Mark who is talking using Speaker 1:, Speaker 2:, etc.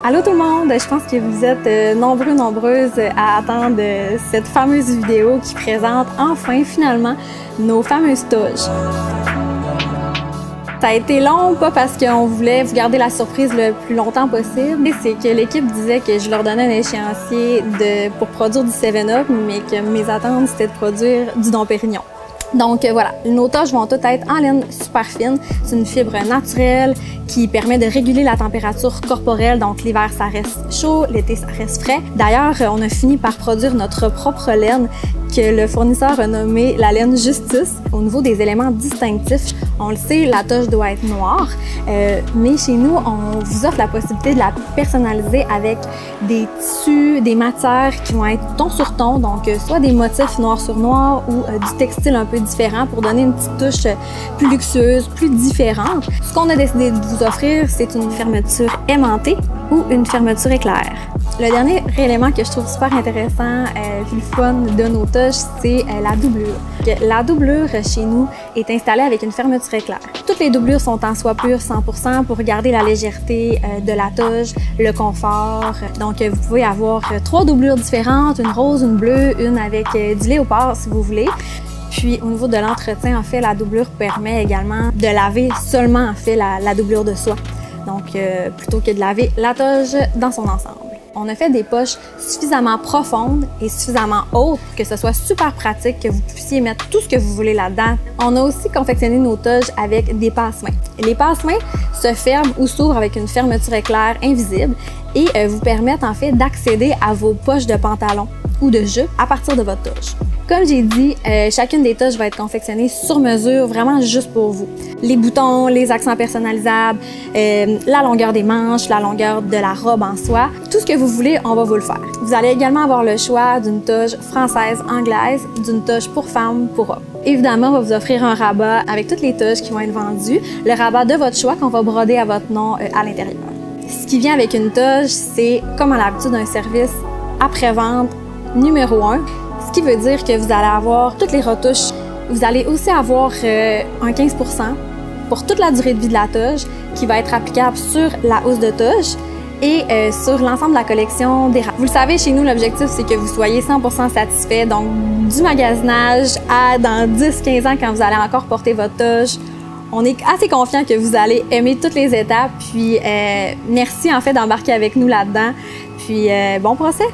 Speaker 1: Allô tout le monde, je pense que vous êtes nombreuses à attendre cette fameuse vidéo qui présente enfin finalement nos fameuses toges. Ça a été long, pas parce qu'on voulait vous garder la surprise le plus longtemps possible, mais c'est que l'équipe disait que je leur donnais un échéancier pour produire du 7-Up, mais que mes attentes c'était de produire du Dom Pérignon. Donc voilà, nos toges vont toutes être en laine super fine. C'est une fibre naturelle qui permet de réguler la température corporelle. Donc l'hiver, ça reste chaud, l'été, ça reste frais. D'ailleurs, on a fini par produire notre propre laine que le fournisseur a nommé la laine Justice. Au niveau des éléments distinctifs, on le sait, la toge doit être noire, mais chez nous, on vous offre la possibilité de la personnaliser avec des tissus, des matières qui vont être ton sur ton, donc soit des motifs noir sur noir ou du textile un peu différent pour donner une petite touche plus luxueuse, plus différente. Ce qu'on a décidé de vous offrir, c'est une fermeture aimantée ou une fermeture éclair. Le dernier élément que je trouve super intéressant puis le fun de nos toges, c'est la doublure. La doublure chez nous est installée avec une fermeture éclair. Toutes les doublures sont en soie pure 100% pour garder la légèreté de la toge, le confort. Donc vous pouvez avoir 3 doublures différentes, une rose, une bleue, une avec du léopard si vous voulez. Puis au niveau de l'entretien, en fait, la doublure permet également de laver seulement en fait la doublure de soie. Donc plutôt que de laver la toge dans son ensemble. On a fait des poches suffisamment profondes et suffisamment hautes pour que ce soit super pratique, que vous puissiez mettre tout ce que vous voulez là-dedans. On a aussi confectionné nos toges avec des passe-mains. Les passe-mains se ferment ou s'ouvrent avec une fermeture éclair invisible et vous permettent en fait d'accéder à vos poches de pantalon ou de jupe à partir de votre toge. Comme j'ai dit, chacune des toges va être confectionnée sur mesure, vraiment juste pour vous. Les boutons, les accents personnalisables, la longueur des manches, la longueur de la robe en soie, tout ce que vous voulez, on va vous le faire. Vous allez également avoir le choix d'une toge française, anglaise, d'une toge pour femmes, pour hommes. Évidemment, on va vous offrir un rabat avec toutes les toges qui vont être vendues, le rabat de votre choix qu'on va broder à votre nom à l'intérieur. Ce qui vient avec une toge, c'est comme à l'habitude un service après-vente numéro 1. Ce qui veut dire que vous allez avoir toutes les retouches. Vous allez aussi avoir un 15% pour toute la durée de vie de la toge qui va être applicable sur la housse de toge et sur l'ensemble de la collection des rabats. Vous le savez, chez nous, l'objectif, c'est que vous soyez 100% satisfait. Donc, du magasinage à dans 10-15 ans, quand vous allez encore porter votre toge, on est assez confiant que vous allez aimer toutes les étapes. Puis, merci en fait d'embarquer avec nous là-dedans. Puis, bon procès!